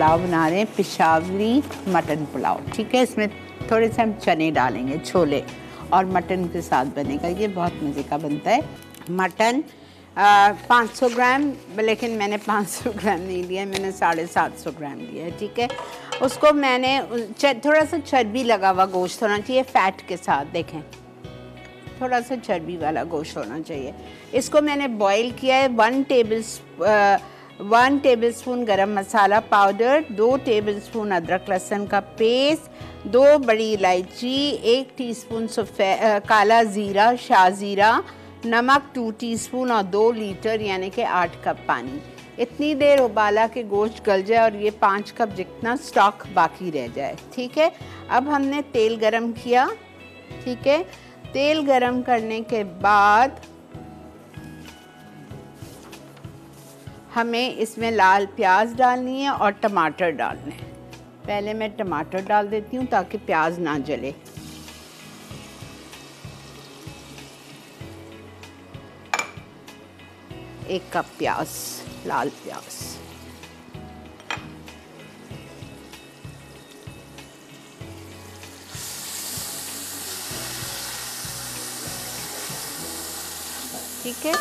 पुलाव बना रहे हैं, पेशावरी मटन पुलाव। ठीक है, इसमें थोड़े से हम चने डालेंगे, छोले, और मटन के साथ बनेगा। ये बहुत मज़े का बनता है। मटन 500 ग्राम, लेकिन मैंने 500 ग्राम नहीं लिया, मैंने 750 ग्राम लिया है। ठीक है, उसको मैंने थोड़ा सा चर्बी लगा हुआ गोश्त होना चाहिए, फैट के साथ। देखें, थोड़ा सा चर्बी वाला गोश्त होना चाहिए। इसको मैंने बॉईल किया है। 1 टेबलस्पून गरम मसाला पाउडर, 2 टेबलस्पून अदरक लहसुन का पेस्ट, 2 बड़ी इलायची, 1 टीस्पून काला ज़ीरा, शाहज़ीरा, नमक 2 टीस्पून और 2 लीटर यानी कि 8 कप पानी। इतनी देर उबाला के गोश्त गल जाए और ये 5 कप जितना स्टॉक बाकी रह जाए। ठीक है, अब हमने तेल गरम किया। ठीक है, तेल गरम करने के बाद हमें इसमें लाल प्याज डालनी है और टमाटर डालने हैं। पहले मैं टमाटर डाल देती हूँ ताकि प्याज ना जले। एक कप प्याज, लाल प्याज। ठीक है,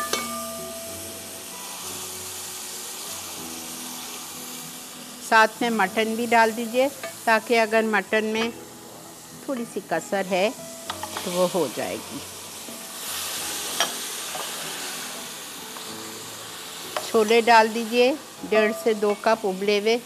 साथ में मटन भी डाल दीजिए ताकि अगर मटन में थोड़ी सी कसर है तो वो हो जाएगी। छोले डाल दीजिए, 1.5 से 2 कप उबले हुए।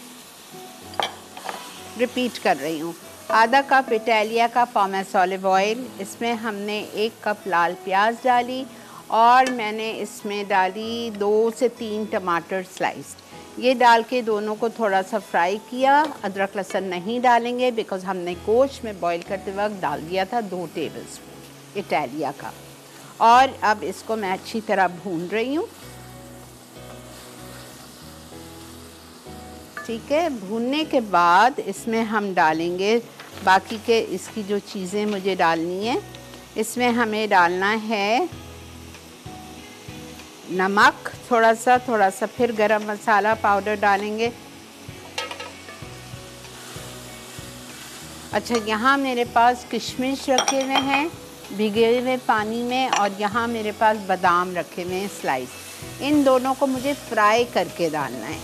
रिपीट कर रही हूँ, आधा कप इटालिया का पॉमेस ऑलिव ऑयल, इसमें हमने 1 कप लाल प्याज डाली और मैंने इसमें डाली 2 से 3 टमाटर स्लाइस। ये डाल के दोनों को थोड़ा सा फ्राई किया। अदरक लहसुन नहीं डालेंगे बिकॉज़ हमने गोश्त में बॉईल करते वक्त डाल दिया था 2 टेबलस्पून इटालिया का। और अब इसको मैं अच्छी तरह भून रही हूँ। ठीक है, भूनने के बाद इसमें हम डालेंगे बाकी के इसकी जो चीज़ें मुझे डालनी है। इसमें हमें डालना है नमक थोड़ा सा, फिर गरम मसाला पाउडर डालेंगे। अच्छा, यहाँ मेरे पास किशमिश रखे हुए हैं भिगे हुए पानी में, और यहाँ मेरे पास बादाम रखे हुए हैं स्लाइस। इन दोनों को मुझे फ्राई करके डालना है।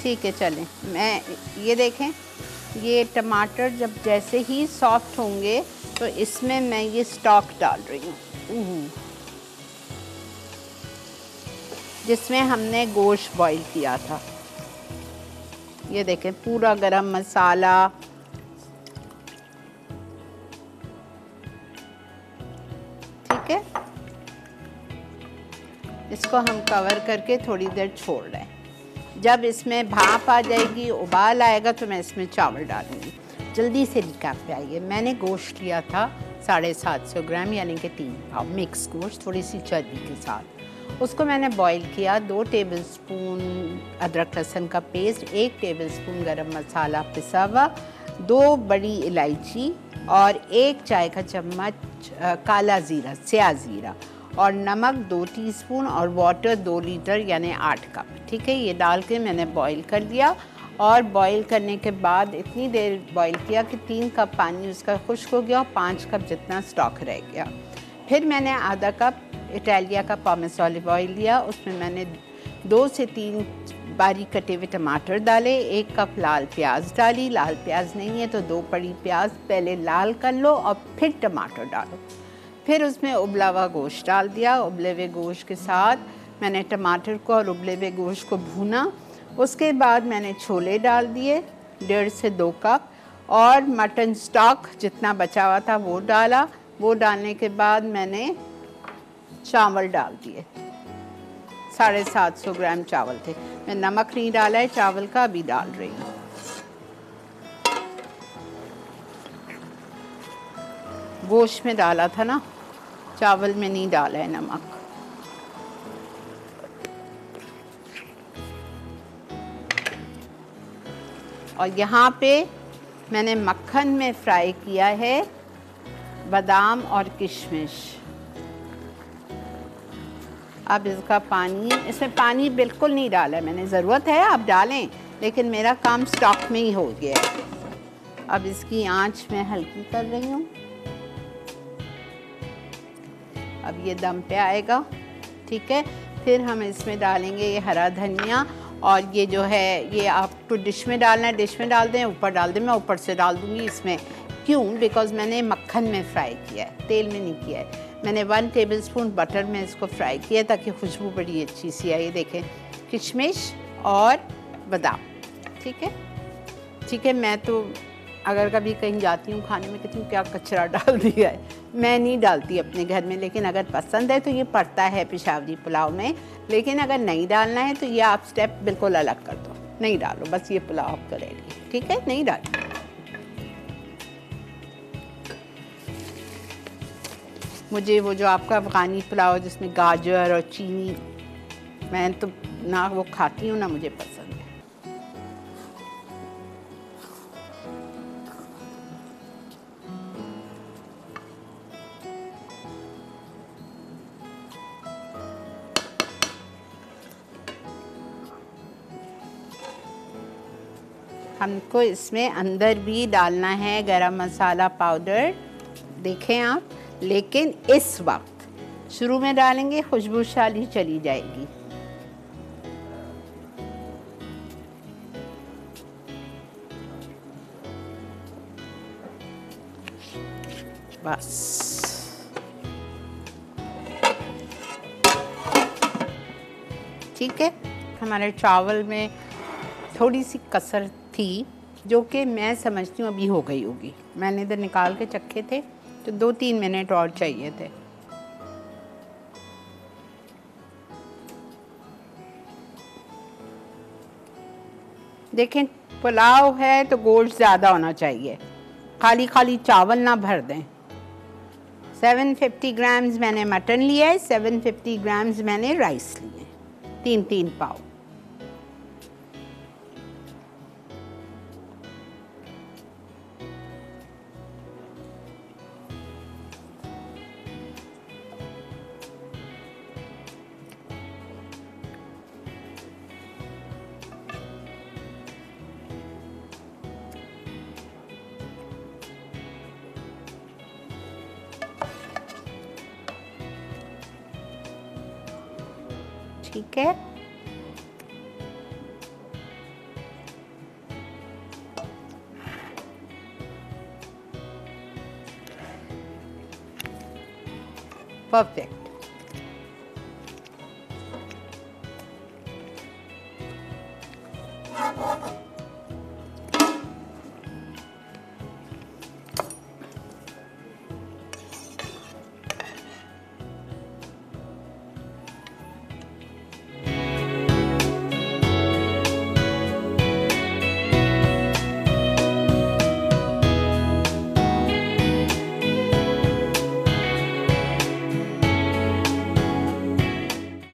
ठीक है, चलें, मैं ये देखें, ये टमाटर जब जैसे ही सॉफ्ट होंगे तो इसमें मैं ये स्टॉक डाल रही हूँ जिसमें हमने गोश्त बॉईल किया था। ये देखें, पूरा गरम मसाला, ठीक है। इसको हम कवर करके थोड़ी देर छोड़ रहे हैं। जब इसमें भाप आ जाएगी, उबाल आएगा, तो मैं इसमें चावल डालूंगी। जल्दी से रिकैप पे आइए। मैंने गोश्त लिया था 750 ग्राम यानी कि 3 पाव मिक्स गोश्त, थोड़ी सी चर्बी के साथ। उसको मैंने बॉईल किया। 2 टेबलस्पून अदरक लहसुन का पेस्ट, 1 टेबलस्पून गरम मसाला पिसा हुआ, 2 बड़ी इलायची और 1 चाय का चम्मच काला ज़ीरा, स्या ज़ीरा, और नमक 2 टीस्पून और वाटर 2 लीटर यानी 8 कप। ठीक है, ये डाल के मैंने बॉईल कर दिया। और बॉईल करने के बाद इतनी देर बॉईल किया कि 3 कप पानी उसका खुश्क हो गया और 5 कप जितना स्टॉक रह गया। फिर मैंने आधा कप इटालिया का पॉमेस ऑलिव ऑयल लिया। उसमें मैंने 2 से 3 बारीक कटे हुए टमाटर डाले, 1 कप लाल प्याज डाली। लाल प्याज नहीं है तो 2 बड़ी प्याज पहले लाल कर लो और फिर टमाटर डालो। फिर उसमें उबला हुआ गोश्त डाल दिया। उबले हुए गोश्त के साथ मैंने टमाटर को और उबले हुए गोश्त को भूना। उसके बाद मैंने छोले डाल दिए 1.5 से 2 कप, और मटन स्टॉक जितना बचा हुआ था वो डाला। वो डालने के बाद मैंने चावल डाल दिए। 750 ग्राम चावल थे। मैं नमक नहीं डाला है चावल का, अभी डाल रही हूँ। गोश्त में डाला था ना, चावल में नहीं डाला है नमक। और यहाँ पे मैंने मक्खन में फ्राई किया है बादाम और किशमिश। अब इसका पानी, इसमें पानी बिल्कुल नहीं डाला है मैंने, ज़रूरत है आप डालें, लेकिन मेरा काम स्टॉक में ही हो गया है। अब इसकी आंच मैं हल्की कर रही हूँ। अब ये दम पे आएगा, ठीक है। फिर हम इसमें डालेंगे ये हरा धनिया, और ये जो है ये आपको डिश में डालना है, डिश में डाल दें, ऊपर डाल दें। मैं ऊपर से डाल दूँगी इसमें, क्यों? बिकॉज़ मैंने मक्खन में फ्राई किया है, तेल में नहीं किया है। मैंने 1 टेबलस्पून बटर में इसको फ्राई किया ताकि खुशबू बड़ी अच्छी सी आई। देखें, किशमिश और बादाम, ठीक है, ठीक है। मैं तो अगर कभी कहीं जाती हूँ खाने में, कहती हूँ क्या कचरा डाल दिया है। मैं नहीं डालती अपने घर में, लेकिन अगर पसंद है तो ये पड़ता है पेशावरी पुलाव में। लेकिन अगर नहीं डालना है तो ये आप स्टेप बिल्कुल अलग कर दो, नहीं डालो, बस ये पुलाव तो रेडी, ठीक है, नहीं डालो। मुझे वो जो आपका अफ़गानी पुलाव जिसमें गाजर और चीनी, मैं तो ना वो खाती हूँ ना मुझे पसंद है। हमको इसमें अंदर भी डालना है गरम मसाला पाउडर, देखें आप, लेकिन इस वक्त शुरू में डालेंगे खुशबूशाली चली जाएगी। बस ठीक है। हमारे चावल में थोड़ी सी कसर थी, जो कि मैं समझती हूँ अभी हो गई होगी। मैंने इधर निकाल के चखे थे तो 2-3 मिनट और चाहिए थे। देखें, पुलाव है तो गोश्त ज़्यादा होना चाहिए, खाली खाली चावल ना भर दें। 750 ग्राम्स मैंने मटन लिया है, 750 ग्राम्स मैंने राइस लिए, 3-3 पाव। ठीक है, परफेक्ट।